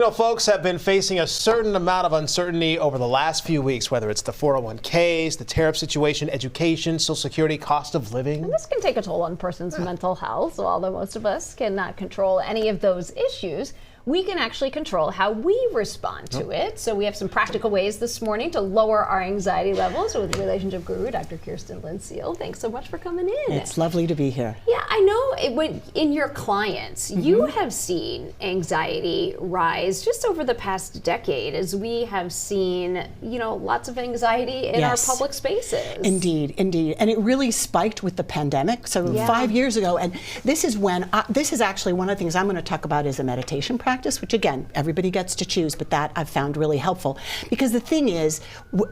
You know, folks have been facing a certain amount of uncertainty over the last few weeks, whether it's the 401ks, the tariff situation, education, Social Security, cost of living. And this can take a toll on a person's mental health. So although most of us cannot control any of those issues, we can actually control how we respond to it. So we have some practical ways this morning to lower our anxiety levels with relationship guru, Dr. Kirsten Lynn-Seal. Thanks so much for coming in. It's lovely to be here. Yeah, I know in your clients, you have seen anxiety rise just over the past decade as we have seen, lots of anxiety in our public spaces. Indeed, indeed. And it really spiked with the pandemic. So 5 years ago, and this is when, this is actually one of the things I'm going to talk about is a meditation practice, which again, everybody gets to choose, but that I've found really helpful. Because the thing is,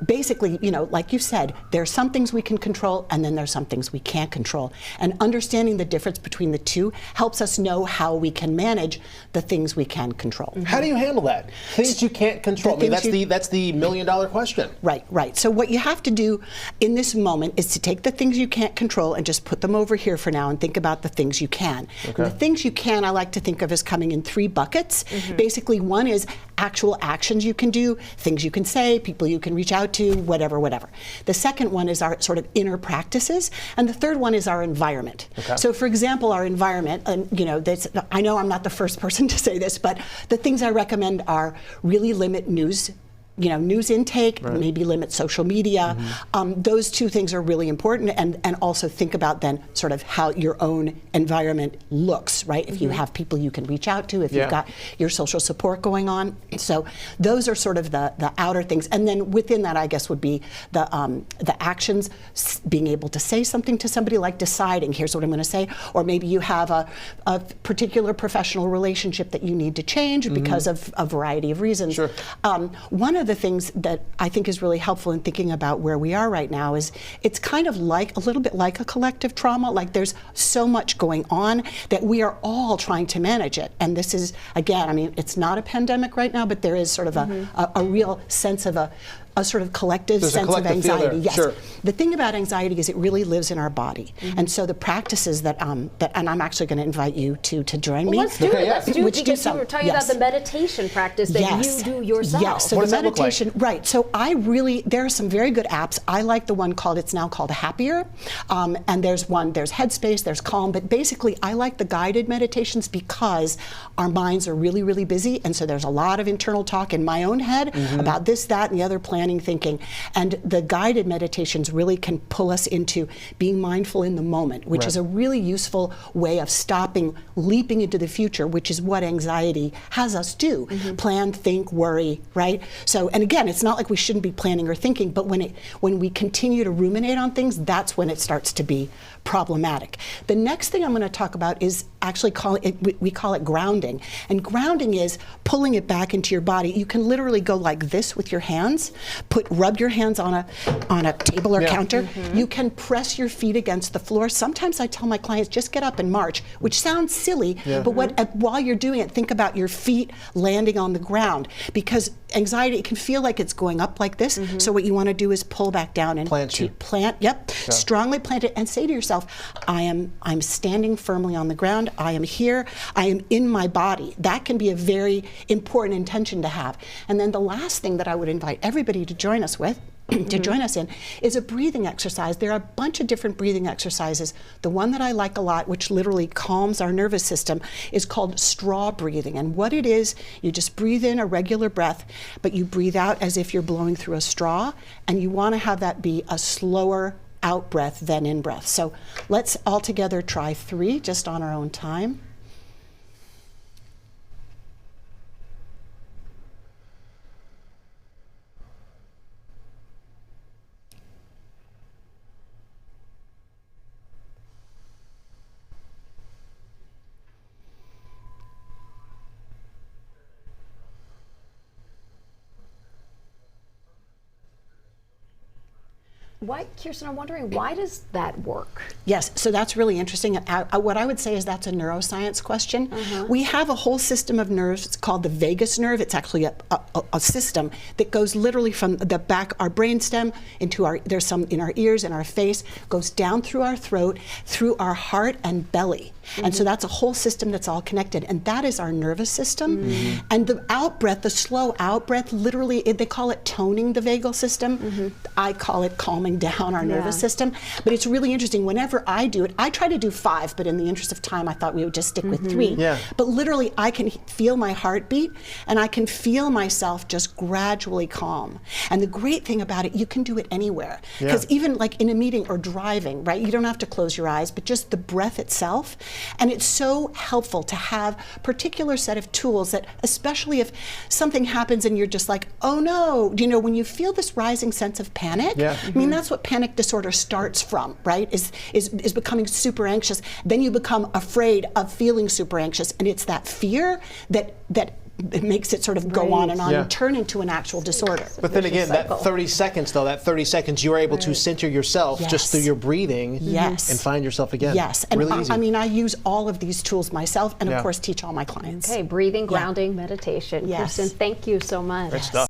basically, like you said, there are some things we can control and then there's some things we can't control. And understanding the difference between the two helps us know how we can manage the things we can control. How do you handle that? Things you can't control. I mean, that's the million-dollar question. Right, right. So what you have to do in this moment is to take the things you can't control and just put them over here for now and think about the things you can. Okay. And the things you can, I like to think of as coming in 3 buckets. Basically, one is actual actions you can do, things you can say, people you can reach out to, whatever, whatever. The second one is our sort of inner practices, and the third one is our environment. Okay. So for example, our environment, and I know I'm not the first person to say this, but the things I recommend are really limit news intake, maybe limit social media. Those 2 things are really important, and also think about then sort of how your own environment looks, right? If you have people you can reach out to, if you've got your social support going on. So those are sort of the outer things. And then within that, I guess, would be the actions, being able to say something to somebody, like deciding, here's what I'm going to say, or maybe you have a particular professional relationship that you need to change because of a variety of reasons. Sure. One of the things that I think is really helpful in thinking about where we are right now is it's kind of like a little bit like a collective trauma. Like there's so much going on that we are all trying to manage it. And this is, again, I mean, it's not a pandemic right now, but there is sort of a real sense of a sort of collective sense of anxiety. Yes. Sure. The thing about anxiety is it really lives in our body. And so the practices that and I'm actually going to invite you to join me. Let's do it. Let's do it, because you were talking about the meditation practice that you do yourself. Yes. So the meditation, right. So there are some very good apps. I like the one it's now called Happier. And there's Headspace, there's Calm, but basically I like the guided meditations because our minds are really, really busy. And so there's a lot of internal talk in my own head about this, that, and the other plan. Thinking, and the guided meditations really can pull us into being mindful in the moment, which is a really useful way of stopping leaping into the future, which is what anxiety has us do. Plan, think, worry, right? So, and again, it's not like we shouldn't be planning or thinking, but when we continue to ruminate on things, that's when it starts to be problematic. The next thing I'm going to talk about is actually we call it grounding. And grounding is pulling it back into your body. You can literally go like this with your hands, rub your hands on a table or counter. You can press your feet against the floor. Sometimes I tell my clients, just get up and march, which sounds silly, but while you're doing it, think about your feet landing on the ground, because anxiety, it can feel like it's going up like this. So what you want to do is pull back down and strongly plant it, and say to yourself, I'm standing firmly on the ground. I am here. I am in my body. That can be a very important intention to have. And then the last thing that I would invite everybody to join us with, to join us in, is a breathing exercise. There are a bunch of different breathing exercises. The one that I like a lot, which literally calms our nervous system, is called straw breathing. And what it is, you just breathe in a regular breath, but you breathe out as if you're blowing through a straw, and you want to have that be a slower out breath than in breath. So let's all together try 3 just on our own time. Kirsten, I'm wondering, why does that work? Yes, so that's really interesting. What I would say is that's a neuroscience question. We have a whole system of nerves. It's called the vagus nerve. It's actually a system that goes literally from the back, our brainstem, there's some in our ears and our face, goes down through our throat, through our heart and belly. And so that's a whole system that's all connected. And that is our nervous system. And the out breath, the slow out breath, literally, they call it toning the vagal system. I call it calming down our nervous system. But it's really interesting. Whenever I do it, I try to do 5, but in the interest of time, I thought we would just stick with 3. Yeah. But literally, I can feel my heartbeat, and I can feel myself just gradually calm. And the great thing about it, you can do it anywhere. Because even like in a meeting or driving, right, you don't have to close your eyes, but just the breath itself. And it's so helpful to have a particular set of tools that, especially if something happens and you're just like, oh no, you know, when you feel this rising sense of panic, I mean, that's what panic disorder starts from, right, is becoming super anxious. Then you become afraid of feeling super anxious, and it's that fear that it makes it sort of go on and on and turn into an actual disorder. But then again, that 30 seconds, though, that 30 seconds, you're able to center yourself just through your breathing and find yourself again. Yes, and really easy. I mean, I use all of these tools myself, and of course teach all my clients. Okay, breathing, grounding, meditation. Yes. Kristen, thank you so much. Great stuff.